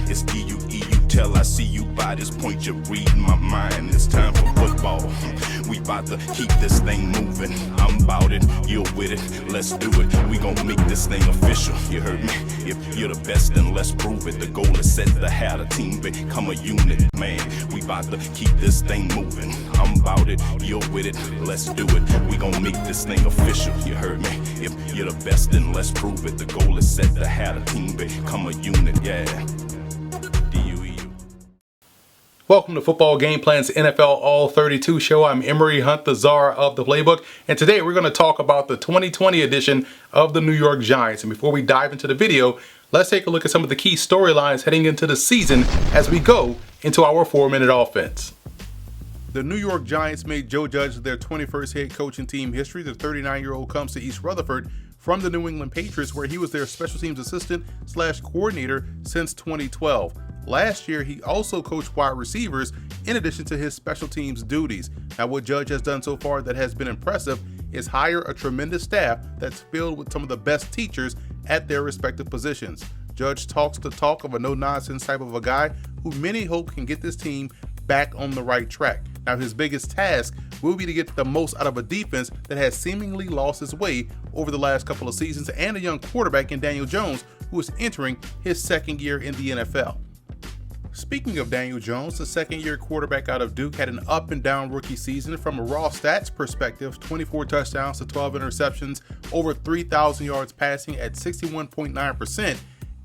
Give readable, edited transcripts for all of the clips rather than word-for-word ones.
It's D-U-E-U tell. I see you by this point, you're reading my mind. It's time for football. We about to keep this thing moving. I'm about it, you're with it, let's do it. We gon' make this thing official, you heard me? If you're the best, then let's prove it. The goal is set to have a team become a unit, man. We about to keep this thing moving. I'm about it, you're with it, let's do it. We gon' make this thing official, you heard me? If you're the best, then let's prove it. The goal is set to have a team become a unit, yeah. D-U-E-U. Welcome to Football Game Plan's NFL All 32 show. I'm Emory Hunt, the czar of the playbook, and today we're going to talk about the 2020 edition of the New York Giants. And before we dive into the video, let's take a look at some of the key storylines heading into the season as we go into our 4-minute offense. The New York Giants made Joe Judge their 21st head coach in team history. The 39-year-old comes to East Rutherford from the New England Patriots, where he was their special teams assistant / coordinator since 2012. Last year, he also coached wide receivers in addition to his special teams duties. Now, what Judge has done so far that has been impressive is hire a tremendous staff that's filled with some of the best teachers at their respective positions. Judge talks the talk of a no-nonsense type of a guy who many hope can get this team back on the right track. Now, his biggest task will be to get the most out of a defense that has seemingly lost its way over the last couple of seasons, and a young quarterback in Daniel Jones, who is entering his second year in the NFL. Speaking of Daniel Jones, the second-year quarterback out of Duke had an up-and-down rookie season. From a raw stats perspective, 24 touchdowns to 12 interceptions, over 3,000 yards passing at 61.9%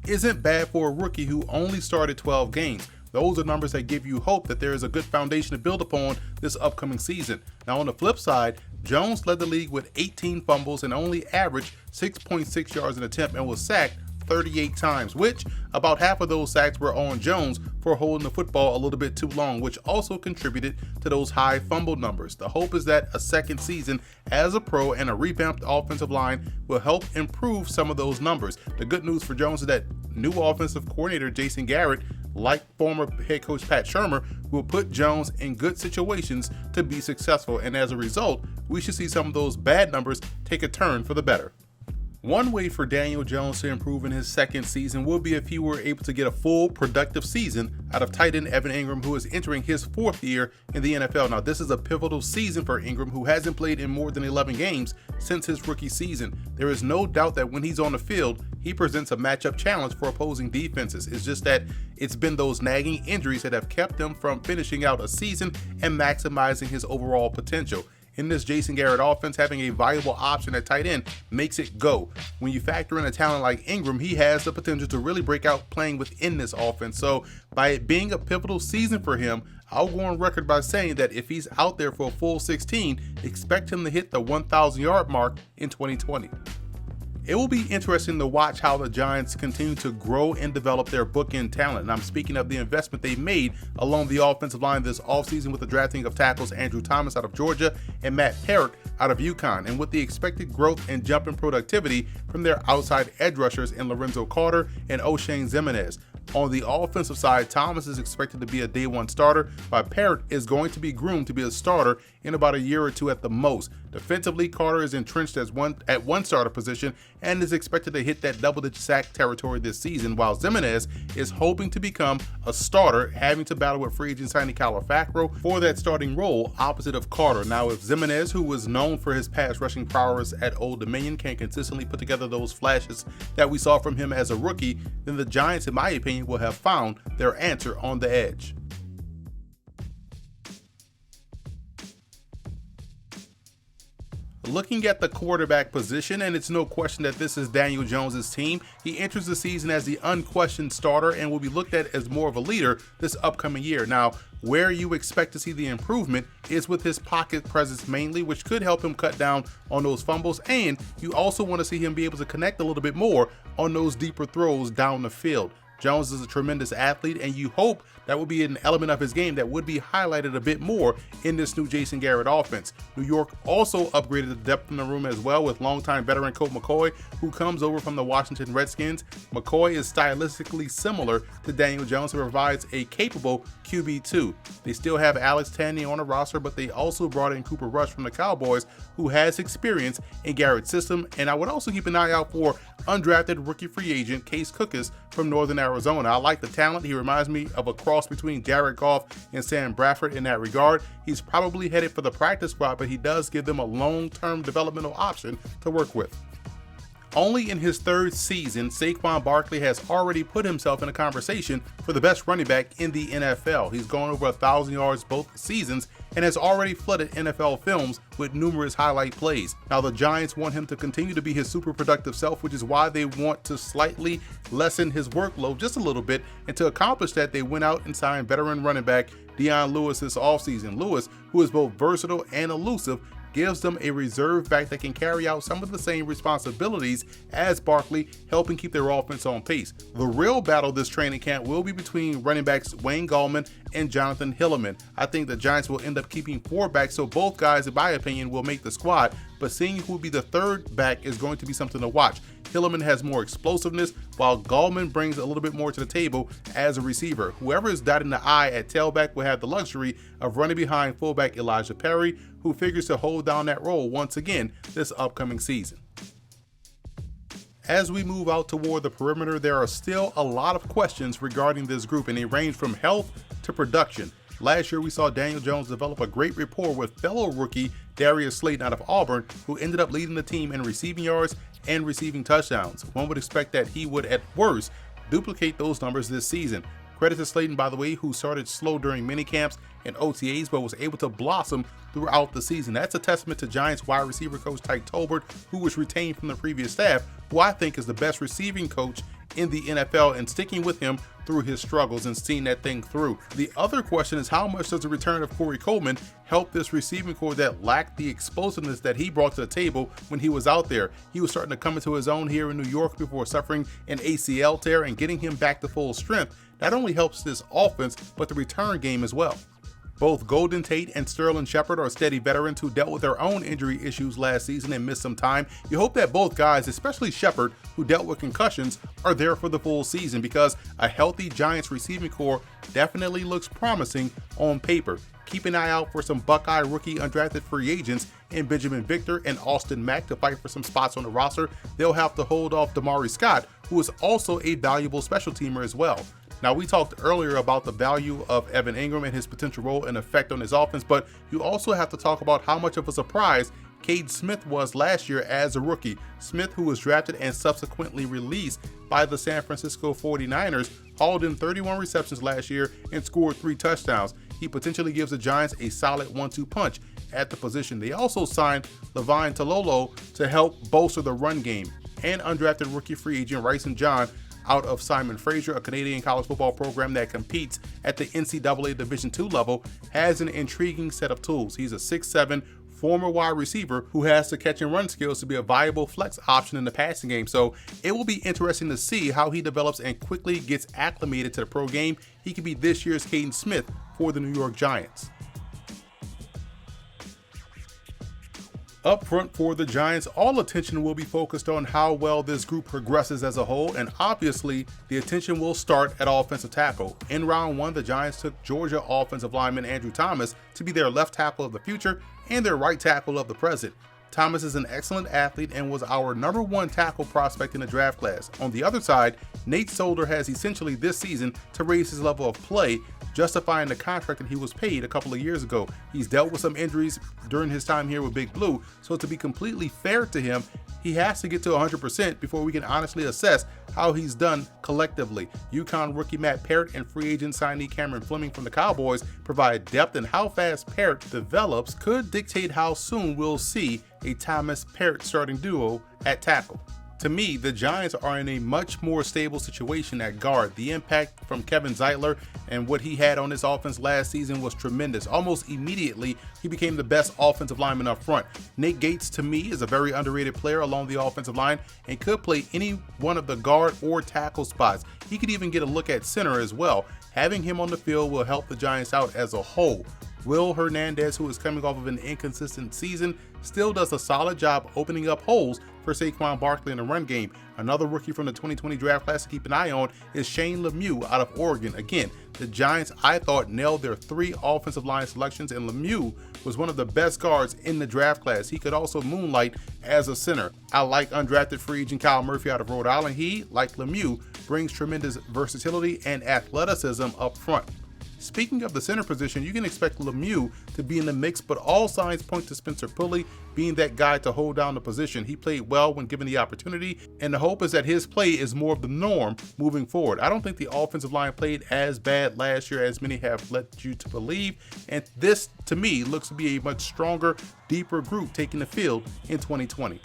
isn't bad for a rookie who only started 12 games. Those are numbers that give you hope that there is a good foundation to build upon this upcoming season. Now, on the flip side, Jones led the league with 18 fumbles and only averaged 6.6 yards an attempt and was sacked 38 times, which about half of those sacks were on Jones for holding the football a little bit too long, which also contributed to those high fumble numbers. The hope is that a second season as a pro and a revamped offensive line will help improve some of those numbers. The good news for Jones is that new offensive coordinator Jason Garrett, like former head coach Pat Shermer, will put Jones in good situations to be successful, and as a result, we should see some of those bad numbers take a turn for the better. One way for Daniel Jones to improve in his second season will be if he were able to get a full productive season out of tight end Evan Engram, who is entering his 4th year in the NFL. Now, this is a pivotal season for Engram, who hasn't played in more than 11 games since his rookie season. There is no doubt that when he's on the field, he presents a matchup challenge for opposing defenses. It's just that it's been those nagging injuries that have kept him from finishing out a season and maximizing his overall potential. In this Jason Garrett offense, having a valuable option at tight end makes it go. When you factor in a talent like Engram, he has the potential to really break out playing within this offense. So by it being a pivotal season for him, I'll go on record by saying that if he's out there for a full 16, expect him to hit the 1,000-yard mark in 2020. It will be interesting to watch how the Giants continue to grow and develop their bookend talent. And I'm speaking of the investment they made along the offensive line this offseason with the drafting of tackles Andrew Thomas out of Georgia and Matt Parrott out of UConn, and with the expected growth and jump in productivity from their outside edge rushers in Lorenzo Carter and O'Shane Ximines. On the offensive side, Thomas is expected to be a day one starter, while Parrott is going to be groomed to be a starter in about a year or two at the most. Defensively, Carter is entrenched at one starter position and is expected to hit that double-digit sack territory this season, while Ximines is hoping to become a starter, having to battle with free agent signing Kyler Fackrell for that starting role opposite of Carter. Now, if Ximines, who was known for his pass rushing prowess at Old Dominion, can consistently put together those flashes that we saw from him as a rookie, then the Giants, in my opinion, will have found their answer on the edge. Looking at the quarterback position, and it's no question that this is Daniel Jones' team, he enters the season as the unquestioned starter and will be looked at as more of a leader this upcoming year. Now, where you expect to see the improvement is with his pocket presence mainly, which could help him cut down on those fumbles, and you also want to see him be able to connect a little bit more on those deeper throws down the field. Jones is a tremendous athlete, and you hope that would be an element of his game that would be highlighted a bit more in this new Jason Garrett offense. New York also upgraded the depth in the room as well with longtime veteran Colt McCoy, who comes over from the Washington Redskins. McCoy is stylistically similar to Daniel Jones and provides a capable QB2. They still have Alex Tanny on the roster, but they also brought in Cooper Rush from the Cowboys, who has experience in Garrett's system. And I would also keep an eye out for undrafted rookie free agent Case Cookus from Northern Arizona. Arizona. I like the talent. He reminds me of a cross between Jared Goff and Sam Bradford in that regard. He's probably headed for the practice squad, but he does give them a long-term developmental option to work with. Only in his third season, Saquon Barkley has already put himself in a conversation for the best running back in the NFL. He's gone over 1,000 yards both seasons and has already flooded NFL films with numerous highlight plays. Now, the Giants want him to continue to be his super productive self, which is why they want to slightly lessen his workload just a little bit. And to accomplish that, they went out and signed veteran running back Dion Lewis this offseason. Lewis, who is both versatile and elusive, gives them a reserve back that can carry out some of the same responsibilities as Barkley, helping keep their offense on pace. The real battle this training camp will be between running backs Wayne Gallman and Jonathan Hilliman. I think the Giants will end up keeping 4 backs, so both guys, in my opinion, will make the squad, but seeing who will be the third back is going to be something to watch. Hilliman has more explosiveness, while Gallman brings a little bit more to the table as a receiver. Whoever is dotting the I at tailback will have the luxury of running behind fullback Elijah Perry, who figures to hold down that role once again this upcoming season. As we move out toward the perimeter, there are still a lot of questions regarding this group, and they range from health to production. Last year, we saw Daniel Jones develop a great rapport with fellow rookie Darius Slayton out of Auburn, who ended up leading the team in receiving yards and receiving touchdowns. One would expect that he would, at worst, duplicate those numbers this season. Credit to Slayton, by the way, who started slow during minicamps and OTAs, but was able to blossom throughout the season. That's a testament to Giants wide receiver coach Tyke Tolbert, who was retained from the previous staff, who I think is the best receiving coach in the NFL, and sticking with him through his struggles and seeing that thing through. The other question is, how much does the return of Corey Coleman help this receiving core that lacked the explosiveness that he brought to the table when he was out there? He was starting to come into his own here in New York before suffering an ACL tear, and getting him back to full strength not only helps this offense, but the return game as well. Both Golden Tate and Sterling Shepard are steady veterans who dealt with their own injury issues last season and missed some time. You hope that both guys, especially Shepard, who dealt with concussions, are there for the full season, because a healthy Giants receiving core definitely looks promising on paper. Keep an eye out for some Buckeye rookie undrafted free agents in Benjamin Victor and Austin Mack to fight for some spots on the roster. They'll have to hold off Damari Scott, who is also a valuable special teamer as well. Now, we talked earlier about the value of Evan Engram and his potential role and effect on his offense, but you also have to talk about how much of a surprise Cade Smith was last year as a rookie. Smith, who was drafted and subsequently released by the San Francisco 49ers, hauled in 31 receptions last year and scored 3 touchdowns. He potentially gives the Giants a solid 1-2 punch at the position. They also signed Levine Tololo to help bolster the run game, and undrafted rookie free agent Ryson John out of Simon Fraser, a Canadian college football program that competes at the NCAA Division II level, has an intriguing set of tools. He's a 6'7", former wide receiver who has the catch and run skills to be a viable flex option in the passing game. So it will be interesting to see how he develops and quickly gets acclimated to the pro game. He could be this year's Caden Smith for the New York Giants. Up front for the Giants, all attention will be focused on how well this group progresses as a whole, and obviously the attention will start at offensive tackle. In round 1, the Giants took Georgia offensive lineman Andrew Thomas to be their left tackle of the future and their right tackle of the present. Thomas is an excellent athlete and was our #1 tackle prospect in the draft class. On the other side, Nate Solder has essentially this season to raise his level of play, justifying the contract that he was paid a couple of years ago. He's dealt with some injuries during his time here with Big Blue, so to be completely fair to him, he has to get to 100% before we can honestly assess how he's done collectively. UConn rookie Matt Parrott and free agent signee Cameron Fleming from the Cowboys provide depth, and how fast Parrott develops could dictate how soon we'll see a Thomas-Parrott starting duo at tackle. To me, the Giants are in a much more stable situation at guard. The impact from Kevin Zeitler and what he had on this offense last season was tremendous. Almost immediately, he became the best offensive lineman up front. Nate Gates, to me, is a very underrated player along the offensive line and could play any one of the guard or tackle spots. He could even get a look at center as well. Having him on the field will help the Giants out as a whole. Will Hernandez, who is coming off of an inconsistent season, still does a solid job opening up holes for Saquon Barkley in the run game. Another rookie from the 2020 draft class to keep an eye on is Shane Lemieux out of Oregon. Again, the Giants, I thought, nailed their 3 offensive line selections, and Lemieux was one of the best guards in the draft class. He could also moonlight as a center. I like undrafted free agent Kyle Murphy out of Rhode Island. He, like Lemieux, brings tremendous versatility and athleticism up front. Speaking of the center position, you can expect Lemieux to be in the mix, but all signs point to Spencer Pulley being that guy to hold down the position. He played well when given the opportunity, and the hope is that his play is more of the norm moving forward. I don't think the offensive line played as bad last year as many have led you to believe, and this, to me, looks to be a much stronger, deeper group taking the field in 2020.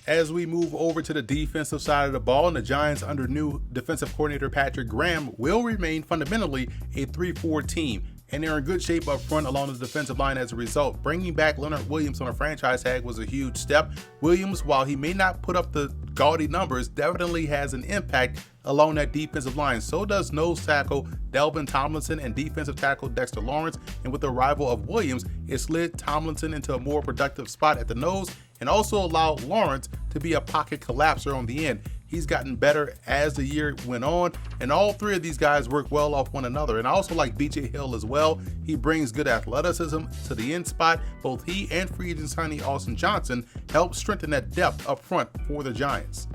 As we move over to the defensive side of the ball, and the Giants under new defensive coordinator Patrick Graham will remain fundamentally a 3-4 team, and they're in good shape up front along the defensive line as a result. Bringing back Leonard Williams on a franchise tag was a huge step. Williams, while he may not put up the gaudy numbers, definitely has an impact along that defensive line. So does nose tackle Delvin Tomlinson and defensive tackle Dexter Lawrence, and with the arrival of Williams, it slid Tomlinson into a more productive spot at the nose and also allowed Lawrence to be a pocket collapser on the end. He's gotten better as the year went on, and all 3 of these guys work well off one another. And I also like BJ Hill as well. He brings good athleticism to the end spot. Both he and free agent signee Austin Johnson help strengthen that depth up front for the Giants.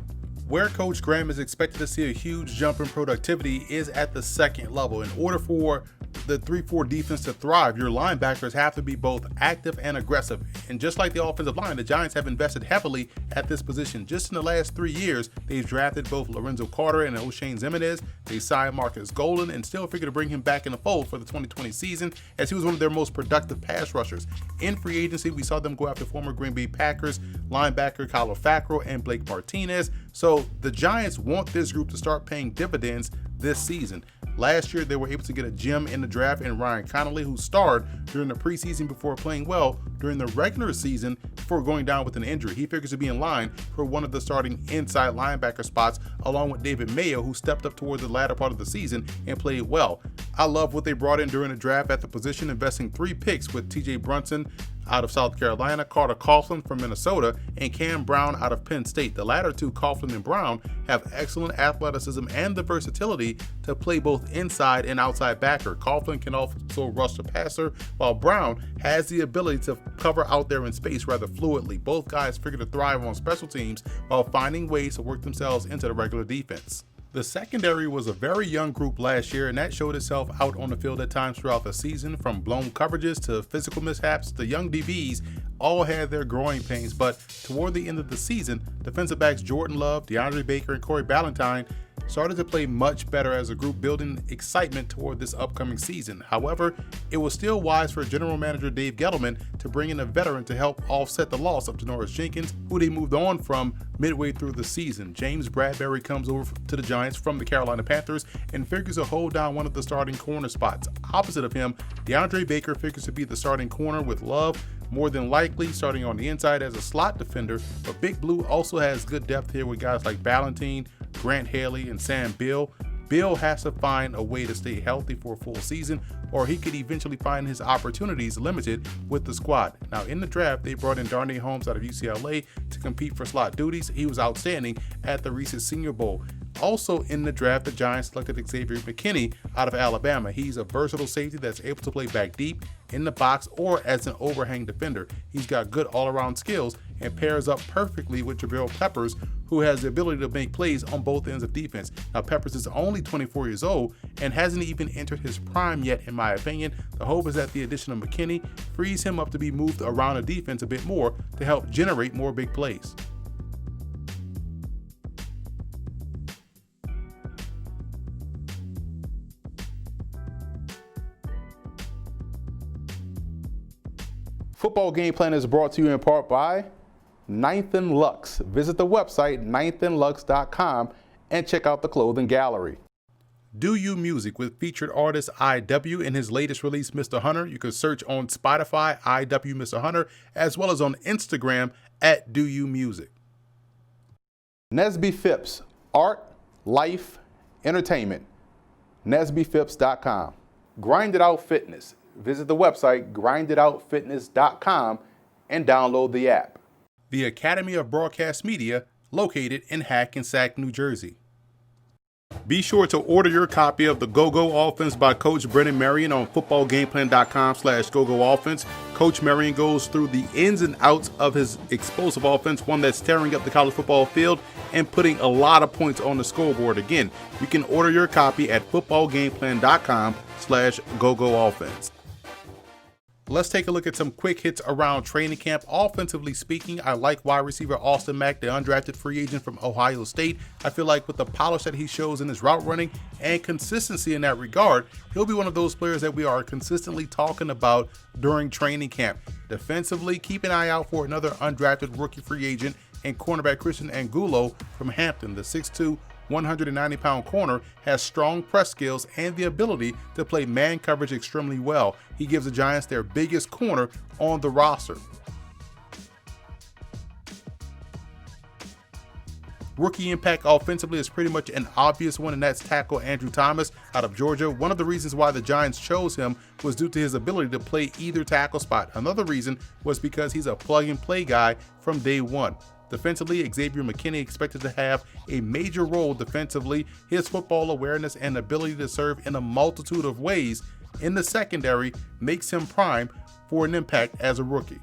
Where Coach Graham is expected to see a huge jump in productivity is at the second level. In order for the 3-4 defense to thrive, your linebackers have to be both active and aggressive. And just like the offensive line, the Giants have invested heavily at this position. Just in the last 3 years, they've drafted both Lorenzo Carter and O'Shane Ximines. They signed Marcus Golden and still figure to bring him back in the fold for the 2020 season, as he was one of their most productive pass rushers. In free agency, we saw them go after former Green Bay Packers linebacker Kyler Fackrell and Blake Martinez. So the Giants want this group to start paying dividends this season. Last year, they were able to get a gem in the draft in Ryan Connolly, who starred during the preseason before playing well during the regular season before going down with an injury. He figures to be in line for one of the starting inside linebacker spots, along with David Mayo, who stepped up towards the latter part of the season and played well. I love what they brought in during the draft at the position, investing 3 picks with TJ Brunson out of South Carolina, Carter Coughlin from Minnesota, and Cam Brown out of Penn State. The latter 2, Coughlin and Brown, have excellent athleticism and the versatility to play both inside and outside backer. Coughlin can also rush the passer, while Brown has the ability to cover out there in space rather fluidly. Both guys figure to thrive on special teams while finding ways to work themselves into the regular defense. The secondary was a very young group last year, and that showed itself out on the field at times throughout the season. From blown coverages to physical mishaps, the young DBs all had their growing pains, but toward the end of the season, defensive backs Jordan Love, DeAndre Baker, and Corey Ballantyne started to play much better as a group, building excitement toward this upcoming season. However, it was still wise for general manager Dave Gettleman to bring in a veteran to help offset the loss of Janoris Jenkins, who they moved on from midway through the season. James Bradbury comes over to the Giants from the Carolina Panthers and figures to hold down one of the starting corner spots. Opposite of him, DeAndre Baker figures to be the starting corner, with Love more than likely starting on the inside as a slot defender, but Big Blue also has good depth here with guys like Ballantyne, Grant Haley, and Sam Beal. Beal has to find a way to stay healthy for a full season, or he could eventually find his opportunities limited with the squad. Now, in the draft, they brought in Darnay Holmes out of UCLA to compete for slot duties. He was outstanding at the recent Senior Bowl. Also in the draft, the Giants selected XAVIER McKinney out of Alabama. He's a versatile safety that's able to play back deep, in the box, or as an overhang defender. He's got good all-around skills and pairs up perfectly with Jabril Peppers, who has the ability to make plays on both ends of defense. Now, Peppers is only 24 years old and hasn't even entered his prime yet, in my opinion. The hope is that the addition of McKinney frees him up to be moved around the defense a bit more to help generate more big plays. Football Game Plan is brought to you in part by Ninth and Lux. Visit the website ninethandlux.com and check out the clothing gallery. Do You Music with featured artist IW and his latest release, Mr. Hunter. You can search on Spotify, IW Mr. Hunter, as well as on Instagram at Do You Music. Nesby Phipps, art, life, entertainment. NesbyPhipps.com. Grind It Out Fitness. Visit the website grinditoutfitness.com and download the app. The Academy of Broadcast Media, located in Hackensack, New Jersey. Be sure to order your copy of the Go-Go Offense by Coach Brennan Marion on footballgameplan.com/GoGoOffense. Coach Marion goes through the ins and outs of his explosive offense, one that's tearing up the college football field and putting a lot of points on the scoreboard. Again, you can order your copy at footballgameplan.com/GoGoOffense. Let's take a look at some quick hits around training camp. Offensively speaking, I like wide receiver Austin Mack, the undrafted free agent from Ohio State. I feel like with the polish that he shows in his route running and consistency in that regard, he'll be one of those players that we are consistently talking about during training camp. Defensively, keep an eye out for another undrafted rookie free agent and cornerback Christian Angulo from Hampton. The 6'2", 190-pound corner has strong press skills and the ability to play man coverage extremely well. He gives the Giants their biggest corner on the roster. Rookie impact offensively is pretty much an obvious one, and that's tackle Andrew Thomas out of Georgia. One of the reasons why the Giants chose him was due to his ability to play either tackle spot. Another reason was because he's a plug-and-play guy from day one. Defensively, XAVIER McKinney expected to have a major role defensively. His football awareness and ability to serve in a multitude of ways in the secondary makes him prime for an impact as a rookie.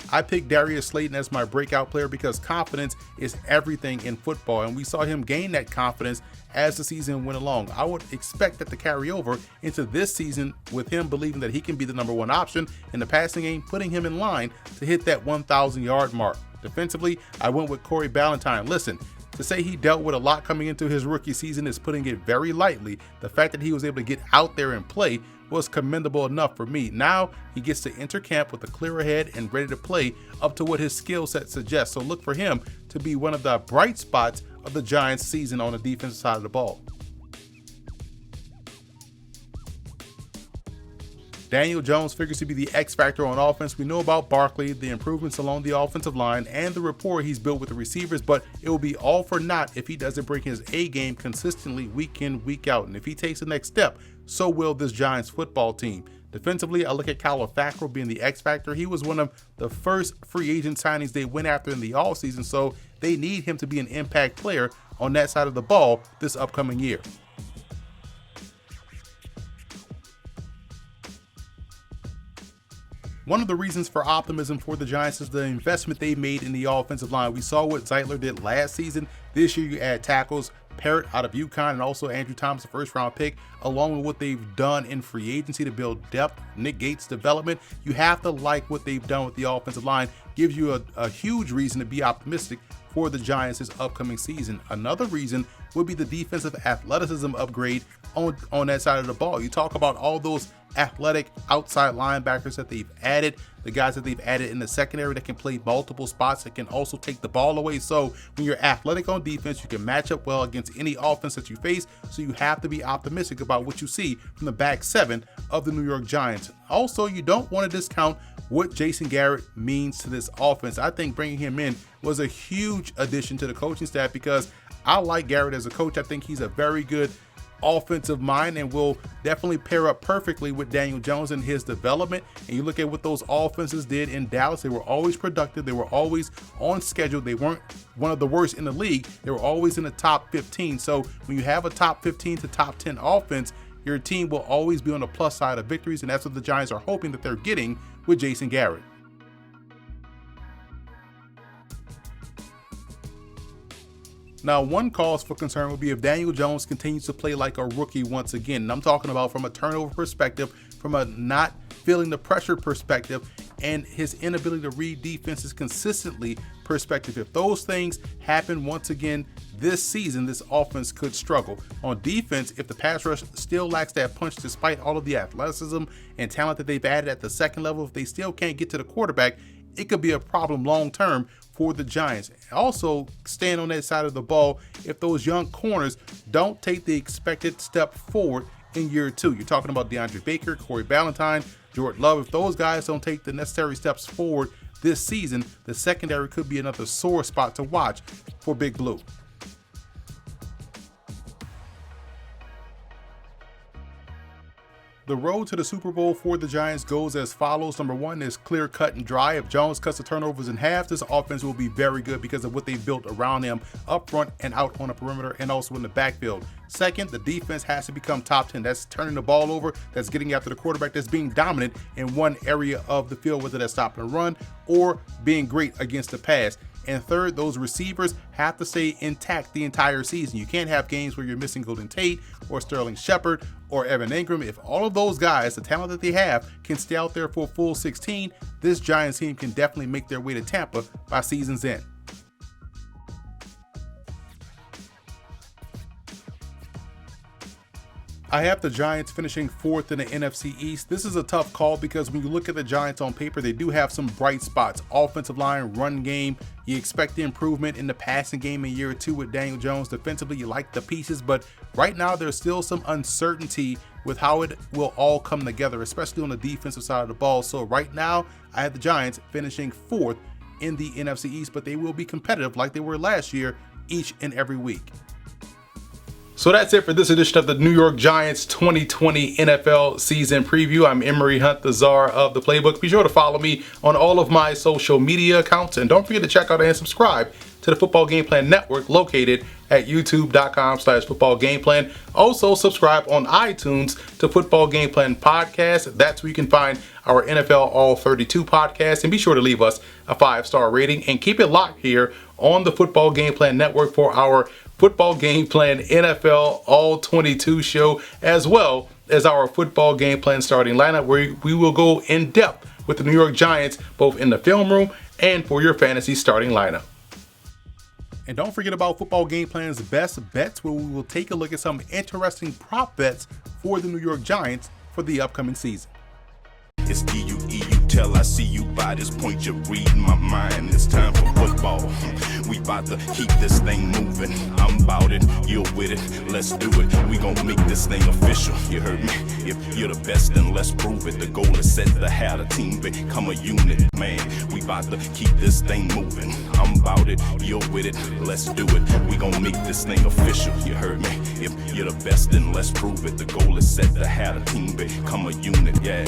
I picked Darius Slayton as my breakout player because confidence is everything in football, and we saw him gain that confidence as the season went along. I would expect that to carry over into this season with him believing that he can be the number one option in the passing game, putting him in line to hit that 1,000-yard mark. Defensively, I went with Corey Ballantyne. Listen, to say he dealt with a lot coming into his rookie season is putting it very lightly. The fact that he was able to get out there and play was commendable enough for me. Now he gets to enter camp with a clearer head and ready to play up to what his skill set suggests. So look for him to be one of the bright spots of the Giants season on the defensive side of the ball. Daniel Jones figures to be the X factor on offense. We know about Barkley, the improvements along the offensive line, and the rapport he's built with the receivers, but it will be all for naught if he doesn't bring his A game consistently week in, week out. And if he takes the next step, so will this Giants football team. Defensively, I look at Kyler Fackrell being the X factor. He was one of the first free agent signings they went after in the offseason, so they need him to be an impact player on that side of the ball this upcoming year. One of the reasons for optimism for the Giants is the investment they made in the offensive line. We saw what Zeitler did last season. This year you add tackles, Parrott out of UConn, and also Andrew Thomas, a first-round pick, along with what they've done in free agency to build depth, Nick Gates' development. You have to like what they've done with the offensive line. Gives you a huge reason to be optimistic for the Giants this upcoming season. Another reason would be the defensive athleticism upgrade on that side of the ball. You talk about all those athletic outside linebackers that they've added, the guys that they've added in the secondary that can play multiple spots, that can also take the ball away. So when you're athletic on defense, you can match up well against any offense that you face. So you have to be optimistic about what you see from the back seven of the New York Giants. Also, you don't want to discount what Jason Garrett means to this offense. I think bringing him in was a huge addition to the coaching staff because I like Garrett as a coach. I think he's a very good offensive mind and will definitely pair up perfectly with Daniel Jones and his development. And you look at what those offenses did in Dallas. They were always productive. They were always on schedule. They weren't one of the worst in the league. They were always in the top 15. So when you have a top 15 to top 10 offense, your team will always be on the plus side of victories. And that's what the Giants are hoping that they're getting with Jason Garrett. Now, one cause for concern would be if Daniel Jones continues to play like a rookie once again. And I'm talking about from a turnover perspective, from a not feeling the pressure perspective, and his inability to read defenses consistently perspective. If those things happen once again this season, this offense could struggle. On defense, if the pass rush still lacks that punch despite all of the athleticism and talent that they've added at the second level, if they still can't get to the quarterback, it could be a problem long term for the Giants. Also, stand on that side of the ball if those young corners don't take the expected step forward in year 2. You're talking about DeAndre Baker, Corey Ballantyne, Jordan Love. If those guys don't take the necessary steps forward this season, the secondary could be another sore spot to watch for Big Blue. The road to the Super Bowl for the Giants goes as follows. Number 1 is clear, cut, and dry. If Jones cuts the turnovers in half, this offense will be very good because of what they've built around him up front and out on the perimeter and also in the backfield. Second, the defense has to become top 10. That's turning the ball over, that's getting after the quarterback, that's being dominant in one area of the field, whether that's stopping a run or being great against the pass. And third, those receivers have to stay intact the entire season. You can't have games where you're missing Golden Tate or Sterling Shepard or Evan Engram. If all of those guys, the talent that they have, can stay out there for a full 16, this Giants team can definitely make their way to Tampa by season's end. I have the Giants finishing 4th in the NFC East. This is a tough call because when you look at the Giants on paper, they do have some bright spots. Offensive line, run game. You expect the improvement in the passing game in year 2 with Daniel Jones. Defensively, you like the pieces, but right now there's still some uncertainty with how it will all come together, especially on the defensive side of the ball. So right now, I have the Giants finishing 4th in the NFC East, but they will be competitive like they were last year each and every week. So that's it for this edition of the New York Giants 2020 NFL season preview. I'm Emory Hunt, the czar of the playbook. Be sure to follow me on all of my social media accounts, and don't forget to check out and subscribe to the Football Game Plan Network located at youtube.com/footballgameplan. Also subscribe on iTunes to Football Game Plan Podcast. That's where you can find our NFL All 32 podcast, and be sure to leave us a 5-star rating and keep it locked here on the Football Game Plan Network for our Football Game Plan NFL All 22 show, as well as our Football Game Plan starting lineup, where we will go in depth with the New York Giants, both in the film room and for your fantasy starting lineup. And don't forget about Football Game Plan's best bets, where we will take a look at some interesting prop bets for the New York Giants for the upcoming season. It's D-U-E, you tell I see you by this point, you're reading my mind. It's time for football. We about to keep this thing moving. I'm about it, you're with it, let's do it. We gon' make this thing official, you heard me? If you're the best, then let's prove it. The goal is set to have the team become a unit, man. We about to keep this thing moving. I'm about it, you're with it, let's do it. We gon' make this thing official, you heard me? If you're the best, then let's prove it. The goal is set to have the team become a unit, yeah.